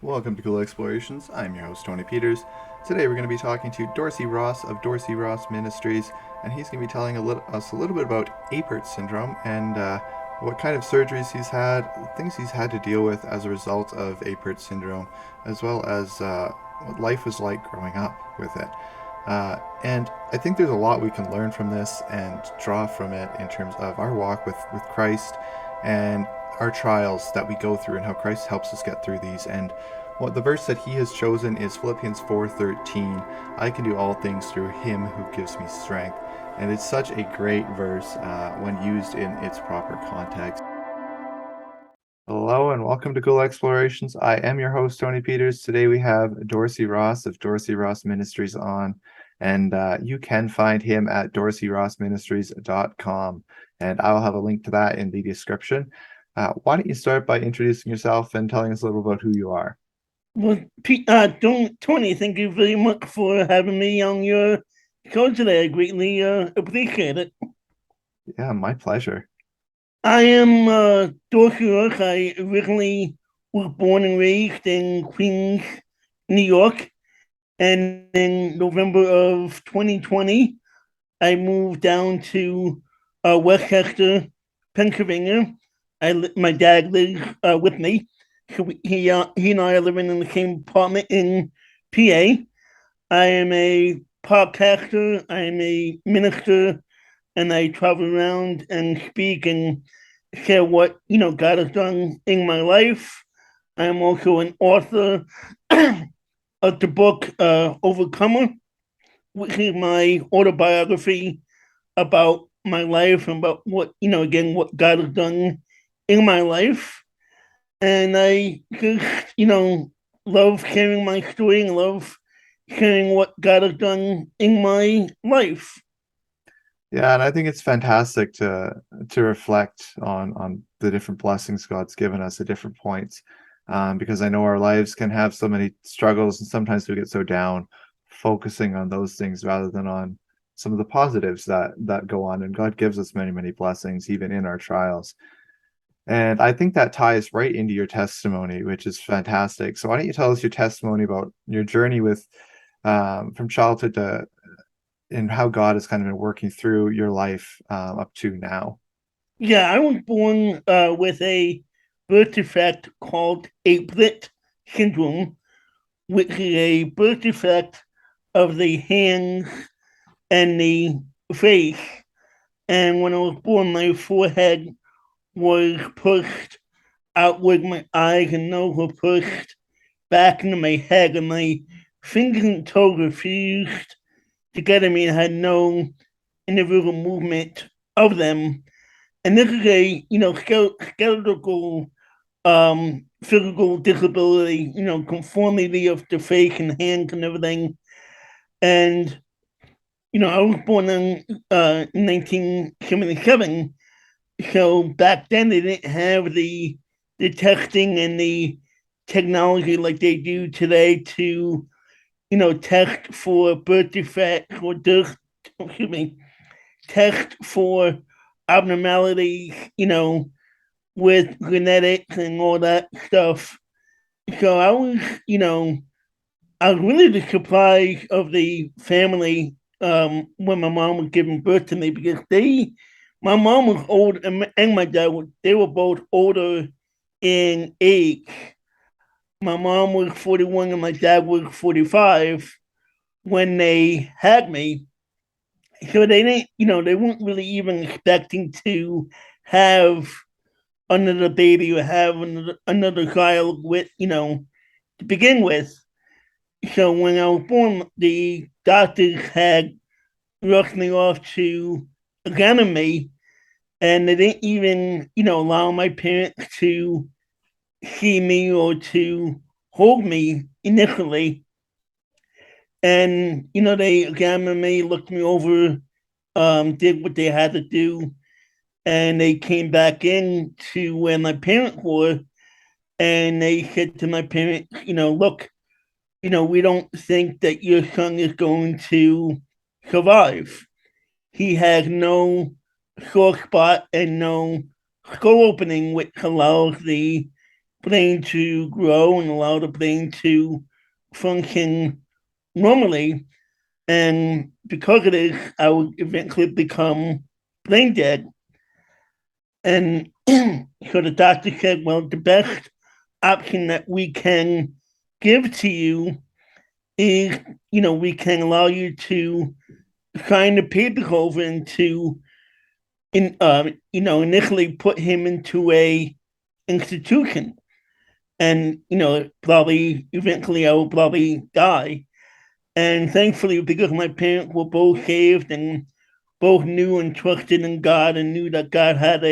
Welcome to Cool Explorations. I'm your host, Tony Peters. Today we're going to be talking to Dorsey Ross of Dorsey Ross Ministries, and he's going to be telling us a little bit about Apert syndrome and what kind of surgeries he's had, things he's had to deal with as a result of Apert syndrome, as well as what life was like growing up with it. And I think there's a lot we can learn from this and draw from it in terms of our walk with Christ and our trials that we go through and how Christ helps us get through these. And what the verse that he has chosen is Philippians 4:13. I can do all things through him who gives me strength. And it's such a great verse when used in its proper context. Hello and welcome to Cool Explorations. I am your host, Tony Peters. Today we have Dorsey Ross of Dorsey Ross Ministries on, and you can find him at dorseyrossministries.com, and I'll have a link to that in the description. Why don't you start by introducing yourself and telling us a little about who you are? Well, Tony, thank you very much for having me on your show today. I greatly appreciate it. Yeah, my pleasure. I am Dorsey Rook. I originally was born and raised in Queens, New York. And in November of 2020, I moved down to Westchester, Pennsylvania. My dad lives with me. So he and I are living in the same apartment in PA. I am a podcaster. I am a minister, and I travel around and speak and share what God has done in my life. I am also an author of the book Overcomer, which is my autobiography about my life and about what God has done in my life. And I just, love sharing my story and love sharing what God has done in my life. Yeah, and I think it's fantastic to reflect on the different blessings God's given us at different points, because I know our lives can have so many struggles, and sometimes we get so down, focusing on those things rather than on some of the positives that go on. And God gives us many, many blessings even in our trials. And I think that ties right into your testimony, which is fantastic. So why don't you tell us your testimony about your journey with from childhood to and how God has kind of been working through your life up to now. Yeah, I was born with a birth defect called Apert syndrome, which is a birth defect of the hands and the face. And when I was born, my forehead was pushed outward, my eyes and nose were pushed back into my head, and my fingers and toes refused to get at me and had no individual movement of them. And this is a skeletal physical disability, conformity of the face and hands and everything. And I was born in 1977, so back then they didn't have the testing and the technology like they do today to test for birth defects or excuse me, test for abnormalities, with genetics and all that stuff. So I was really the surprise of the family when my mom was giving birth to me because my mom was old and my dad they were both older in age. My mom was 41 and my dad was 45 when they had me. So they didn't, they weren't really even expecting to have another baby or have another child with, to begin with. So when I was born, the doctors had rushed me off to examine me, and they didn't even, allow my parents to see me or to hold me initially. And they examined me, looked me over, did what they had to do, and they came back in to where my parents were, and they said to my parents, look, we don't think that your son is going to survive. He has no sore spot and no skull opening, which allows the brain to grow and allow the brain to function normally. And because of this, I would eventually become brain dead. And so the doctor said, well, the best option that we can give to you is, we can allow you to sign the papers over and to, initially put him into a institution. And, probably eventually I will probably die. And thankfully, because my parents were both saved and both knew and trusted in God and knew that God had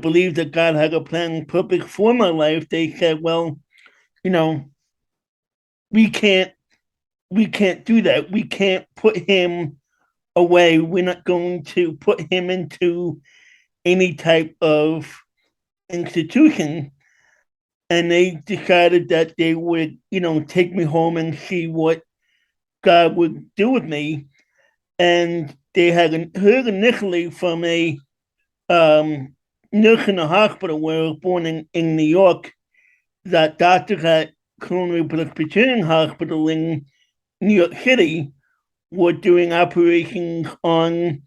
believed that God had a plan and purpose for my life, they said, well, you know, we can't we can't do that. We can't put him away. We're not going to put him into any type of institution. And they decided that they would, take me home and see what God would do with me. And they had heard initially from a nurse in the hospital where I was born in New York, that doctors at Colonial Presbyterian Hospital in New York City were doing operations on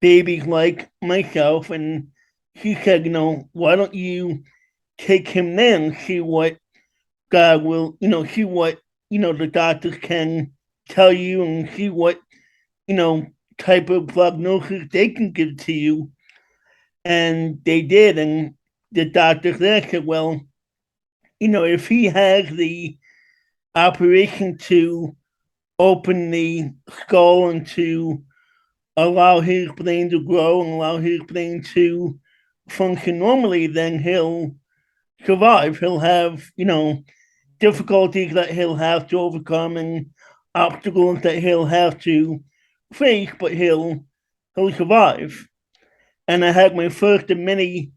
babies like myself. And she said, why don't you take him there and see what God will, see what, the doctors can tell you and see what, you know, type of prognosis they can give to you. And they did. And the doctors there said, well, if he has the operation to open the skull and to allow his brain to grow and allow his brain to function normally, then he'll survive. He'll have, difficulties that he'll have to overcome and obstacles that he'll have to face, but he'll survive. And I had my first of many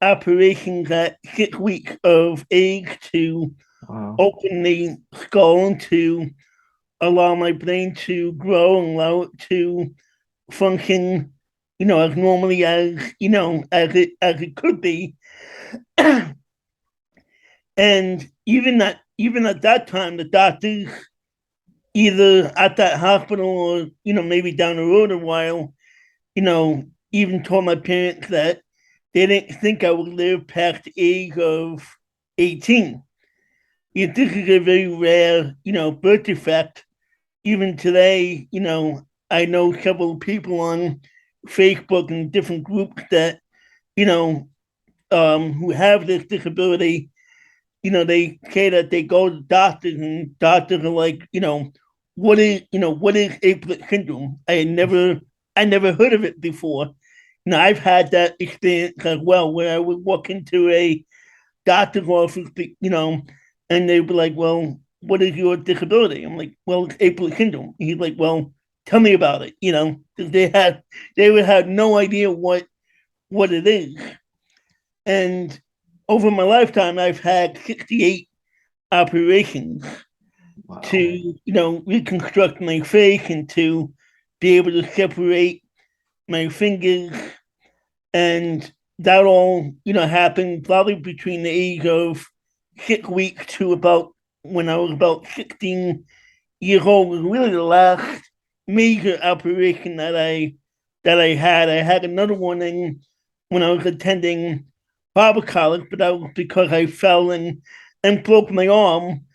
operations at 6 weeks of age to Wow. open the skull and to allow my brain to grow and allow it to function, as normally as as it could be. And even at that time, the doctors, either at that hospital or maybe down the road a while, even told my parents that they didn't think I would live past the age of 18. This is a very rare, birth defect. Even today, I know several people on Facebook and different groups that, you know, who have this disability. They say that they go to doctors and doctors are like, what is Apert syndrome? I never heard of it before. I've had that experience as well, where I would walk into a doctor's office, and they'd be like, well, what is your disability? I'm like, well, it's Apert syndrome. He's like, well, tell me about it. They would have no idea what it is. And over my lifetime, I've had 68 operations Wow. to, reconstruct my face and to be able to separate my fingers. And that all, happened probably between the age of 6 weeks to about when I was about 16 years old. Was really the last major operation that I had. I had another one when I was attending Bible college, but that was because I fell and broke my arm.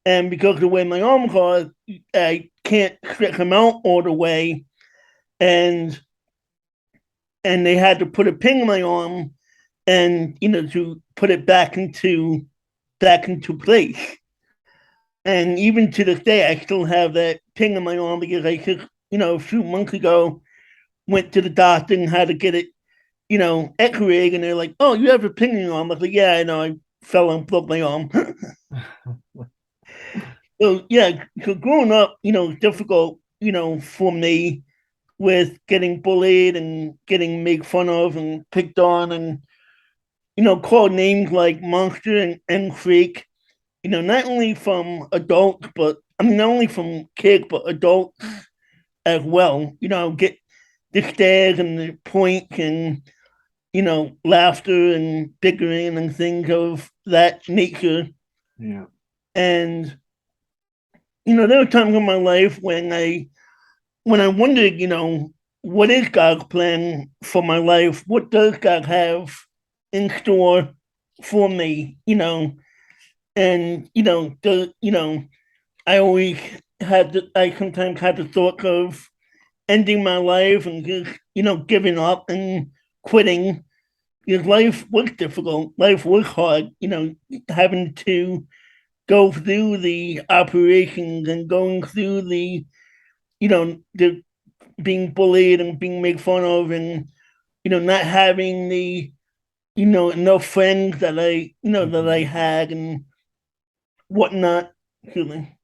And because of the way my arm was, I can't stretch them out all the way. And they had to put a pin in my arm and to put it back into place. And even to this day, I still have that pin in my arm because I just, a few months ago went to the doctor and had to get it, X-rayed, and they're like, "Oh, you have a pin in your arm." I was like, "Yeah, I know. I fell and broke my arm." So yeah, so growing up, difficult, for me with getting bullied and getting made fun of and picked on and called names like monster and freak. Not only from adults, but I mean, not only from kids, but adults as well. Get the stares and the points and laughter and bickering and things of that nature. Yeah. And there were times in my life when I wondered, what is God's plan for my life? What does God have in store for me? And I always I sometimes had the thought of ending my life and just giving up and quitting, because life was difficult. Life was hard. Having to go through the operations and going through the being bullied and being made fun of, and not having the enough friends that I Mhm. had and whatnot. Really.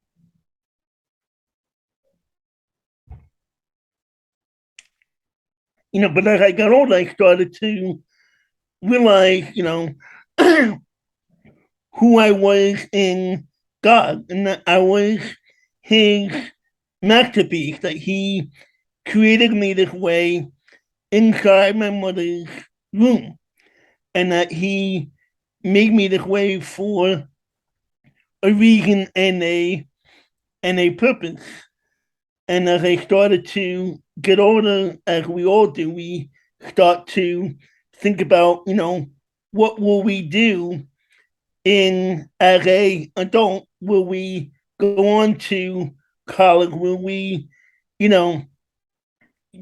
But as I got older, I started to realize, who I was in God, and that I was His masterpiece. That He created me this way inside my mother's womb, and that He made me this way for a reason and a purpose. And as I started to get older, as we all do, we start to think about, what will we do in as a adult? Will we go on to college? Will we, you know,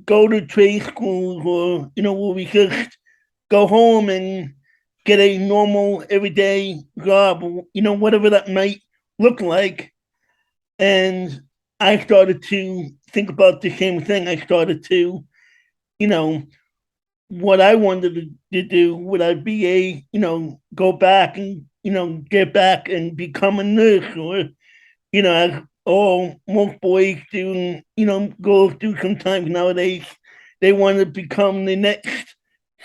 go to trade schools, or will we just go home and get a normal everyday job? Whatever that might look like. And I started to think about the same thing. I started to, you know, what I wanted to do. Would I be go back and, get back and become a nurse, or, as all most boys do, and, go through sometimes nowadays, they want to become the next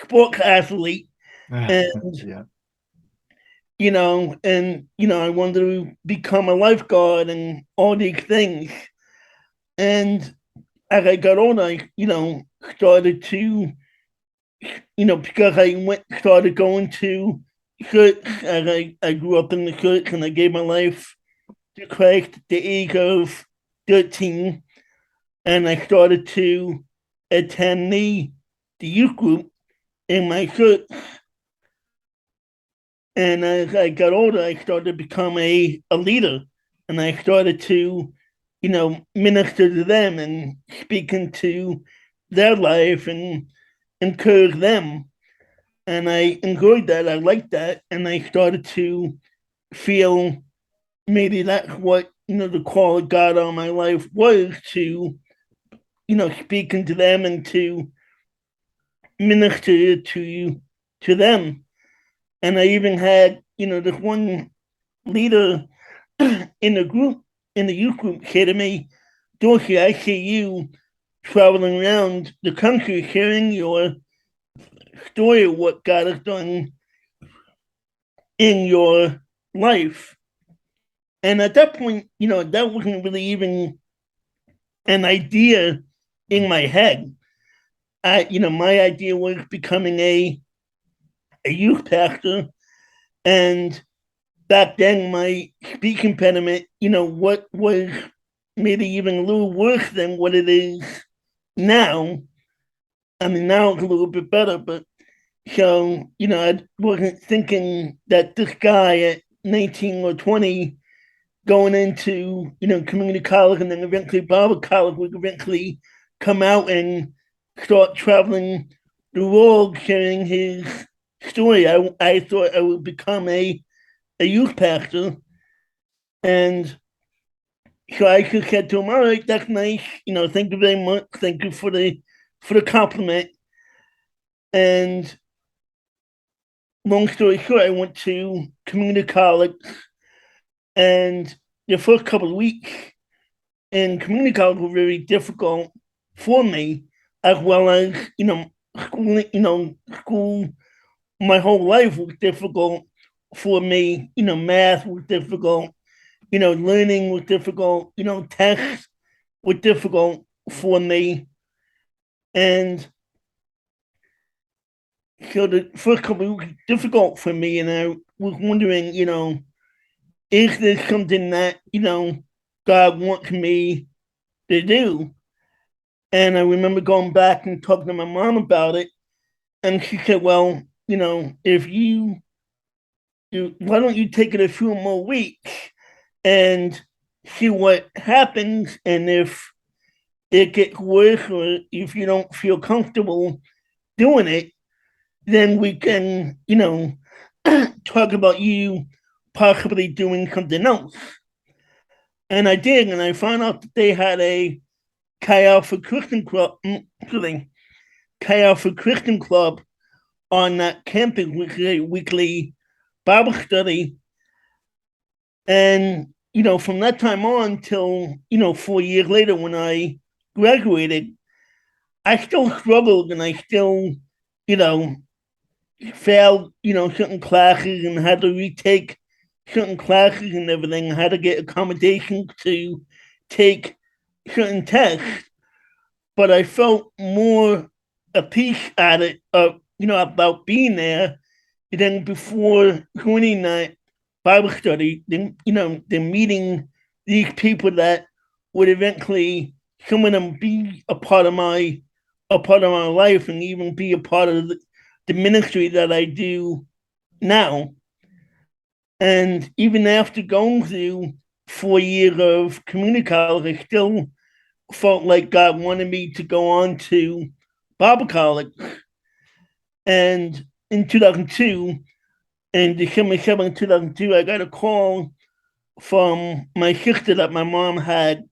sports athlete. And, Yeah. I wanted to become a lifeguard and all these things. And as I got older, I, started to, because I started going to church, as I grew up in the church, and I gave my life to Christ at the age of 13. And I started to attend the youth group in my church. And as I got older, I started to become a leader. And I started to, minister to them and speak into their life and encourage them. And I enjoyed that. I liked that. And I started to feel maybe that's what, the call of God on my life was, to, speaking to them and to minister to them. And I even had, this one leader in the group, in the youth group, say to me, Dorsey, I see you traveling around the country sharing your story of what God has done in your life. And at that point, that wasn't really even an idea in my head. My idea was becoming a youth pastor. And back then, my speech impediment, what was maybe even a little worse than what it is now. I mean, now it's a little bit better, but so, I wasn't thinking that this guy at 19 or 20 going into, community college and then eventually Bible college would eventually come out and start traveling the world sharing his story. I thought I would become a youth pastor. And so I just said to him, all right, that's nice. Thank you very much. Thank you for the compliment. And long story short, I went to community college, and the first couple of weeks in community college were very difficult for me, as well as, school, school my whole life was difficult for me. Math was difficult, learning was difficult, tests were difficult for me. And so the first couple of weeks were difficult for me, and I was wondering, is this something that, God wants me to do? And I remember going back and talking to my mom about it, and she said, well, if why don't you take it a few more weeks and see what happens, and if it gets worse or if you don't feel comfortable doing it, then we can, talk about you possibly doing something else. And I did, and I found out that they had a Chi Alpha Christian Club, Chi Alpha Christian Club on that campus, which is a weekly Bible study. And, from that time on till, 4 years later when I graduated, I still struggled and I still, you know, failed, certain classes and had to retake certain classes and everything. I had to get accommodations to take certain tests, but I felt more at peace at it, about being there than before joining that Bible study. Then, than meeting these people that would eventually, some of them, be a part of my life, and even be a part of the ministry that I do now. And even after going through 4 years of community college, I still felt like God wanted me to go on to Bible college. And in 2002, in December 2002, I got a call from my sister that my mom had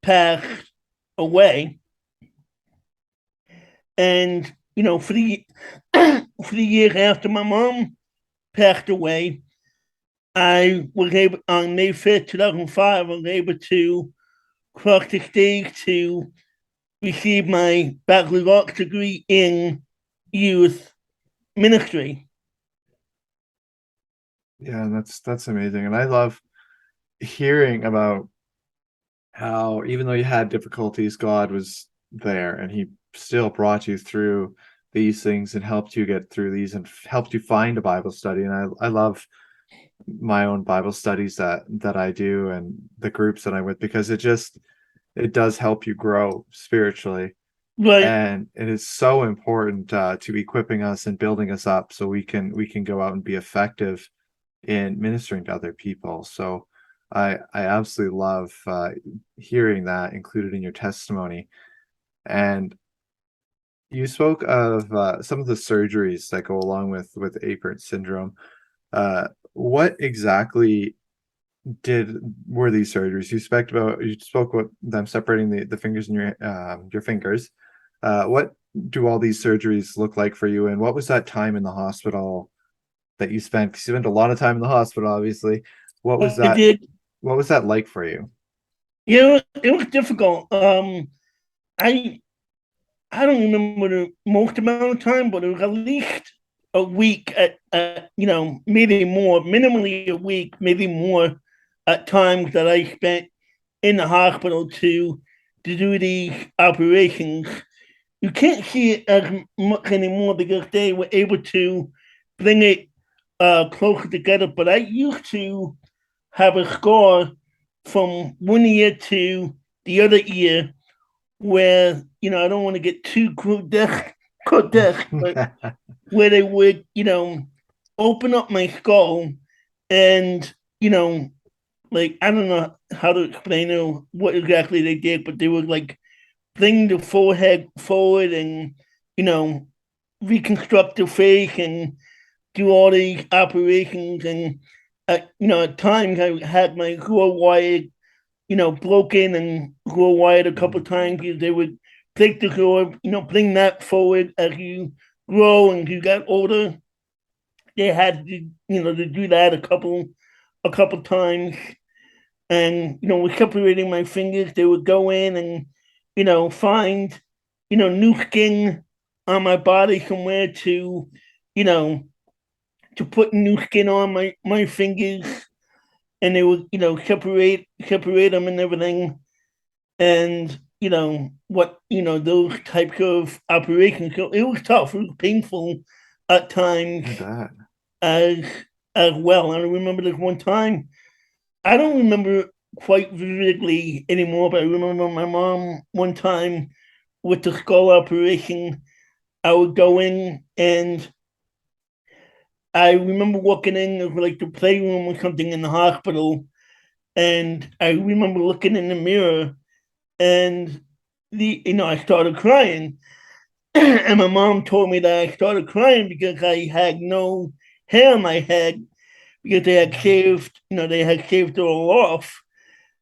passed away. And, for the for the year after my mom passed away, I was able, on May 5th, 2005, I was able to cross the stage to receive my baccalaureate degree in youth ministry. Yeah, that's amazing. And I love hearing about how even though you had difficulties, God was there and he still brought you through these things and helped you get through these and helped you find a Bible study. And I love my own Bible studies that I do and the groups that I'm with, because it does help you grow spiritually. Right. And it is so important to equipping us and building us up so we can go out and be effective in ministering to other people. So I absolutely love hearing that included in your testimony. And you spoke of some of the surgeries that go along with Apert syndrome. What exactly did were these surgeries? You spoke about them separating the fingers in your fingers. What do all these surgeries look like for you? And what was that time in the hospital that you spent? Because you spent a lot of time in the hospital, obviously. What was I that? did. What was that like for you? It was difficult. I I don't remember the most amount of time, but it was at least a week maybe more, minimally a week, maybe more at times that I spent in the hospital to do these operations. You can't see it as much anymore because they were able to bring it closer together. But I used to have a scar from one ear to the other ear where, I don't want to get too grotesque, but where they would, open up my skull and, like, I don't know how to explain what exactly they did, but they would like bring the forehead forward and, you know, reconstruct the face and do all these operations. And, at times I had my jaw wired, broken and jaw wired a couple of times because they would take the jaw, bring that forward as you grow and you got older. They had to, to do that a couple times. And, with separating my fingers, they would go in and, find, new skin on my body somewhere you know, to put new skin on my fingers, and they would, separate them and everything. And, those types of operations. So it was tough, it was painful, at times I bet. as as well. And I remember this one time. I don't remember quite vividly anymore, but I remember my mom one time with the skull operation. I would go in and I remember walking in like the playroom or something in the hospital, and I remember looking in the mirror and I started crying. And my mom told me that I started crying because I had no hair on my head because they had shaved it all off.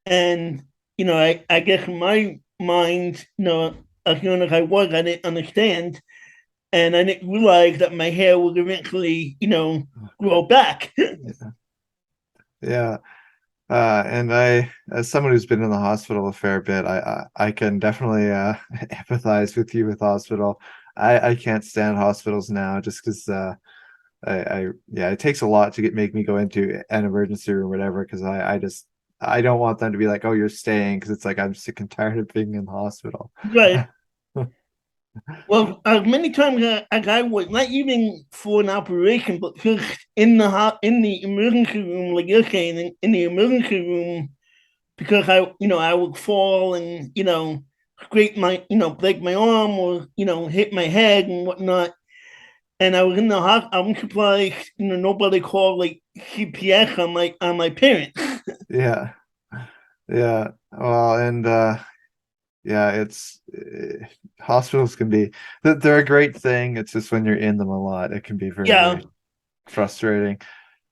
And I guess in my mind, as young as I was, I didn't understand, and I didn't realize that my hair would eventually, grow back. Yeah. Yeah. And as someone who's been in the hospital a fair bit, I can definitely empathize with you with hospital. I can't stand hospitals now just because yeah, it takes a lot to make me go into an emergency room or whatever because I don't want them to be like, oh, you're staying because it's like I'm sick and tired of being in the hospital. Right. Well, as many times as I would, not even for an operation, but just in the emergency room, like you're saying, in the emergency room, because I would fall and scrape break my arm or hit my head and whatnot. And I was in the hospital. I'm surprised nobody called like CPS on my parents. Yeah, yeah. Well, and yeah, hospitals can be they're a great thing. It's just when you're in them a lot, it can be very, Yeah, very frustrating.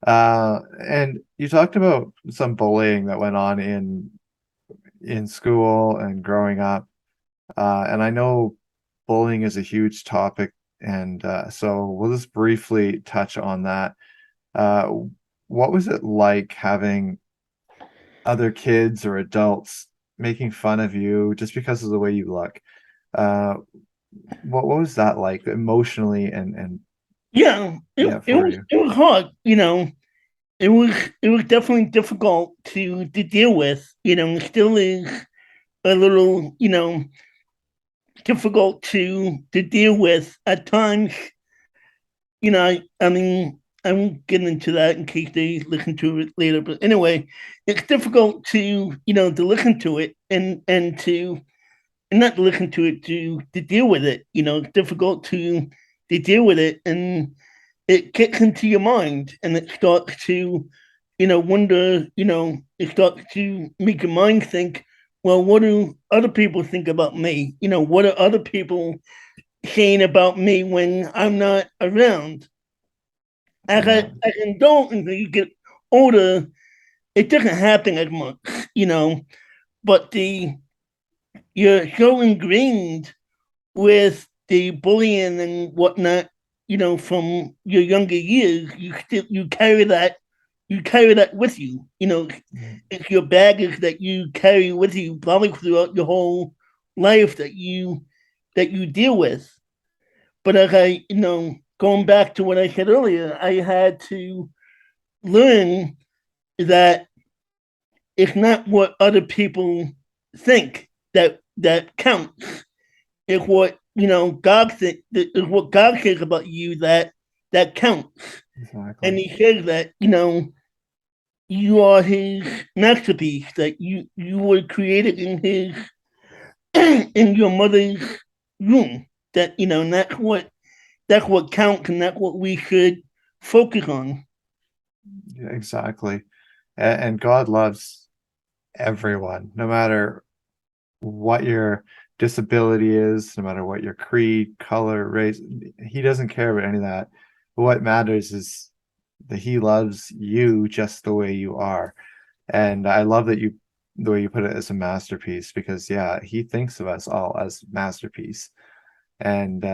And you talked about some bullying that went on in school and growing up. And I know bullying is a huge topic, and so we'll just briefly touch on that. Uh, what was it like having other kids or adults making fun of you just because of the way you look? Uh, what was that like emotionally and yeah. yeah, It for was you? it was hard. It was definitely difficult to deal with. It still is a little difficult to deal with at times. I mean, I won't get into that in case they listen to it later. But anyway, it's difficult to listen to it and not listen to it to deal with it. It's difficult to deal with it, and it gets into your mind, and it starts to wonder. It starts to make your mind think. Well, what do other people think about me? What are other people saying about me when I'm not around? Yeah, As an adult, and you get older, it doesn't happen as much, you know. But the you're so ingrained with the bullying and whatnot, from your younger years, you carry that with you. It's your baggage that you carry with you probably throughout your whole life that you deal with. But as going back to what I said earlier, I had to learn that it's not what other people think that counts. It's what is what God says about you that counts. And exactly. He says that you are His masterpiece. That you were created in His in your mother's womb. That and that's what counts, and that's what we should focus on. Yeah, exactly. And God loves everyone, no matter what your disability is, no matter what your creed, color, race. He doesn't care about any of that. What matters is that he loves you just the way you are. And I love that the way you put it as a masterpiece because yeah, he thinks of us all as masterpiece. And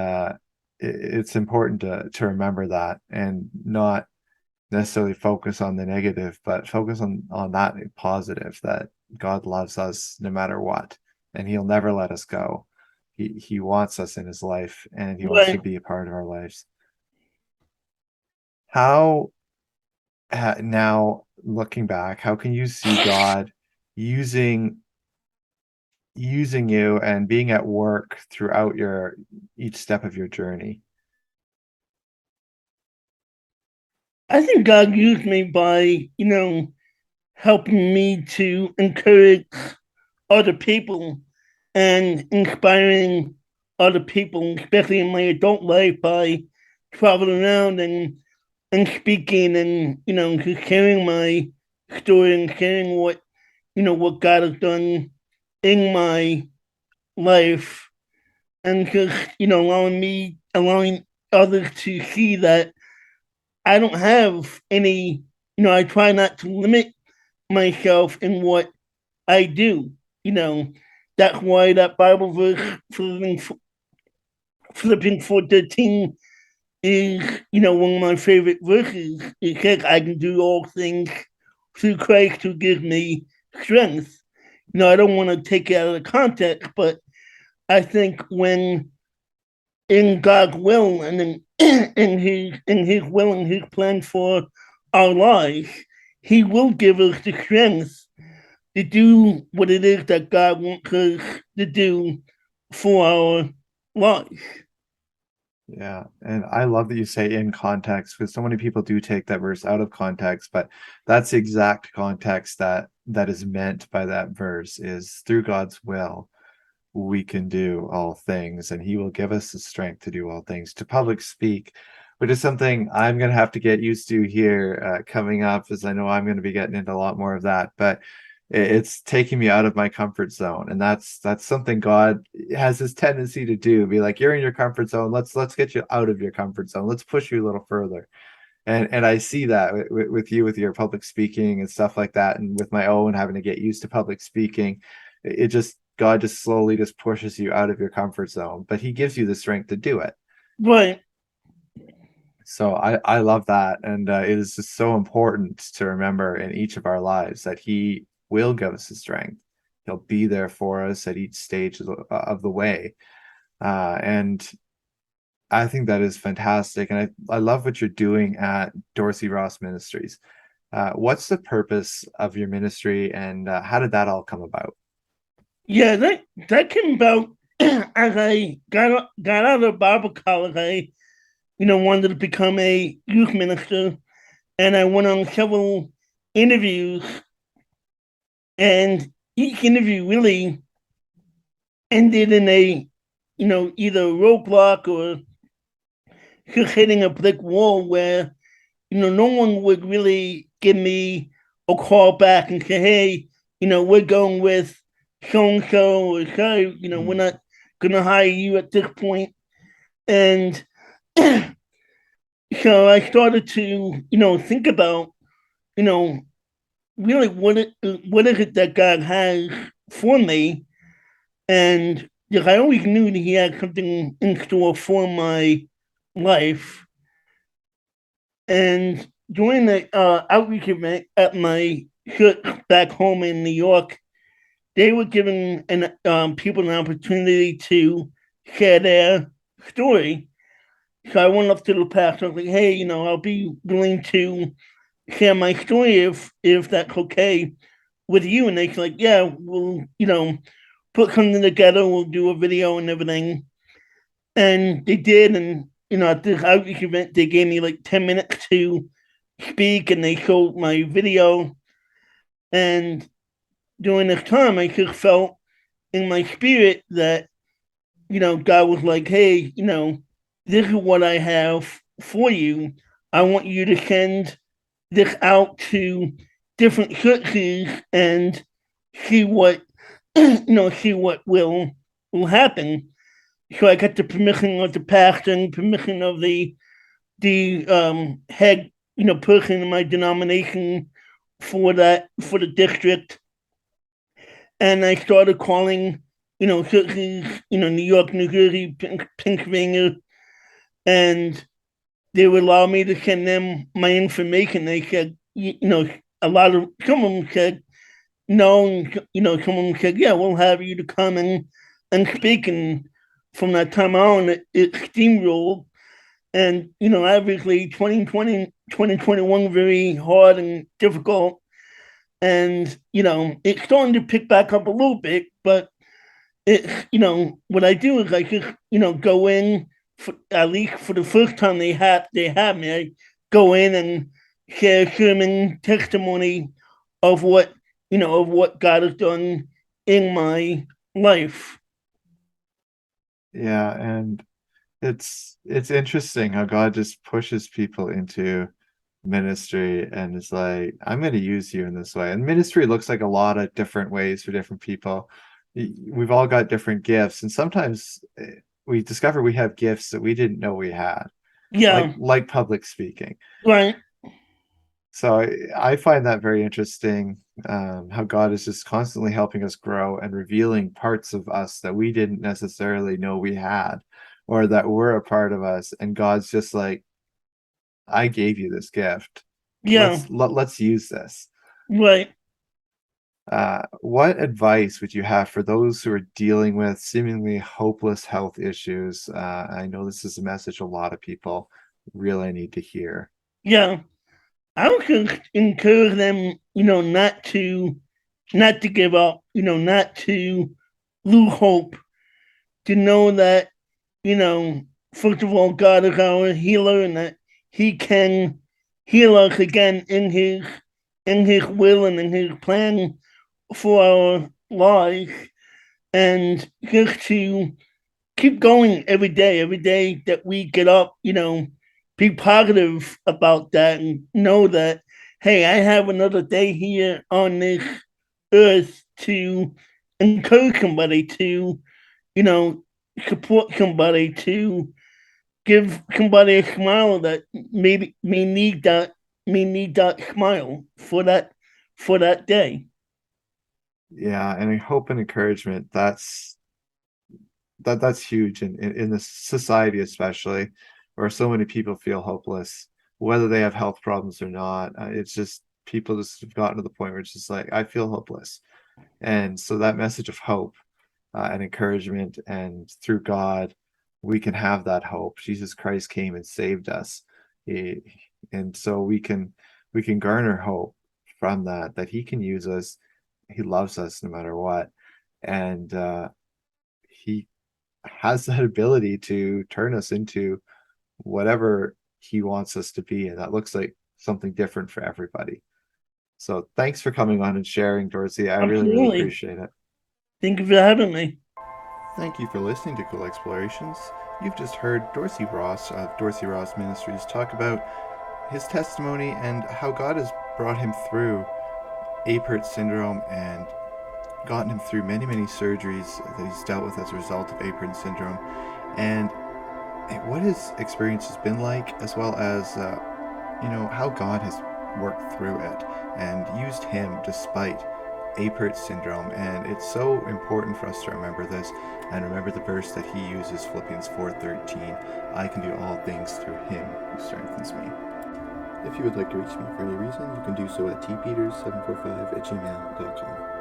it's important to remember that and not necessarily focus on the negative, but focus on that positive that God loves us no matter what, and He'll never let us go. He wants us in His life, and He wants to Right. be a part of our lives. How now looking back, how can you see God using using you and being at work throughout your each step of your journey? I think God used me by, helping me to encourage other people and inspiring other people, especially in my adult life, by traveling around and speaking and just sharing my story and sharing what God has done in my life, and just allowing others to see that I don't have any. I try not to limit myself in what I do. You know, that's why that Bible verse, Philippians 4:13, is one of my favorite verses. It says, "I can do all things through Christ who gives me strength." I don't want to take it out of the context, but I think when in God's will and in in His will and His plan for our lives, He will give us the strength to do what it is that God wants us to do for our lives. Yeah, and I love that you say in context because so many people do take that verse out of context, but that's the exact context that is meant by that verse is through God's will we can do all things, and He will give us the strength to do all things. To public speak, which is something I'm going to have to get used to here coming up, as I know I'm going to be getting into a lot more of that. But it's taking me out of my comfort zone, and that's something God has this tendency to do. Be like, you're in your comfort zone. Let's get you out of your comfort zone. Let's push you a little further. And I see that with you with your public speaking and stuff like that, and with my own having to get used to public speaking. It just God just slowly just pushes you out of your comfort zone, but He gives you the strength to do it. Right. So I love that, and it is just so important to remember in each of our lives that He will give us the strength. He'll be there for us at each stage of the way, and I think that is fantastic, and I love what you're doing at Dorsey Ross Ministries. What's the purpose of your ministry, and how did that all come about? Yeah, that came about as I got out of Bible college. I wanted to become a youth minister, and I went on several interviews, and each interview really ended in a either a roadblock or just hitting a brick wall where no one would really give me a call back and say, hey, we're going with so and so, or sorry, we're Mm. not gonna hire you at this point. And so I started to, think about, you know, really what is it that God has for me. And I always knew that He had something in store for my life. And during the outreach event at my church back home in New York, they were giving people an opportunity to share their story. So I went up to the pastor. I was like, "Hey, I'll be willing to share my story if that's okay with you." And they're like, "Yeah, we'll put something together. We'll do a video and everything." And they did. And at this outreach event, they gave me like 10 minutes to speak, and they showed my video. And during this time, I just felt in my spirit that God was like, "Hey, this is what I have for you. I want you to send this out to different churches and see what see what will happen." So I got the permission of the pastor and permission of the head person in my denomination for the district, and I started calling churches, New York, New Jersey, Pennsylvania, and they would allow me to send them my information. They said, a lot of some of them said no, and some of them said, yeah, we'll have you to come and speak. And from that time on, it steamrolled. And obviously, 2021 very hard and difficult. And it's starting to pick back up a little bit, but it's what I do is I just go in, for, at least for the first time they have me. I go in and share sermon testimony of what God has done in my life. Yeah, and it's interesting how God just pushes people into ministry and is like, I'm going to use you in this way. And ministry looks like a lot of different ways for different people. We've all got different gifts, and sometimes we discover we have gifts that we didn't know we had, Yeah, like public speaking. right. So I find that very interesting, how God is just constantly helping us grow and revealing parts of us that we didn't necessarily know we had or that were a part of us. And God's just like, I gave you this gift. Yeah, Let's use this. right. What advice would you have for those who are dealing with seemingly hopeless health issues? I know this is a message a lot of people really need to hear. Yeah. I would just encourage them, not to give up, not to lose hope, to know that, you know, first of all, God is our healer and that He can heal us again in His will and in His plan for our lives, and just to keep going every day that we get up, be positive about that and know that, hey, I have another day here on this earth to encourage somebody, to, you know, support somebody, to give somebody a smile that maybe may need that smile for that day. Yeah, and hope and encouragement, that's huge in this society, especially where so many people feel hopeless, whether they have health problems or not. It's just people just have gotten to the point where it's just like, I feel hopeless. And so that message of hope, and encouragement, and through God we can have that hope. Jesus Christ came and saved us. He, and so we can garner hope from that he can use us. He loves us no matter what. And he has that ability to turn us into whatever he wants us to be, and that looks like something different for everybody. So thanks for coming on and sharing, Dorsey. I really Absolutely. appreciate it. Thank you for having me. Thank you for listening to Cool Explorations. You've just heard Dorsey Ross of Dorsey Ross Ministries talk about his testimony and how God has brought him through Apert syndrome and gotten him through many, many surgeries that he's dealt with as a result of Apert syndrome, and what his experience has been like, as well as how God has worked through it and used him despite Apert syndrome. And it's so important for us to remember this and remember the verse that he uses, Philippians 4:13. I can do all things through him who strengthens me. If you would like to reach me for any reason, you can do so at tpeters745@gmail.com.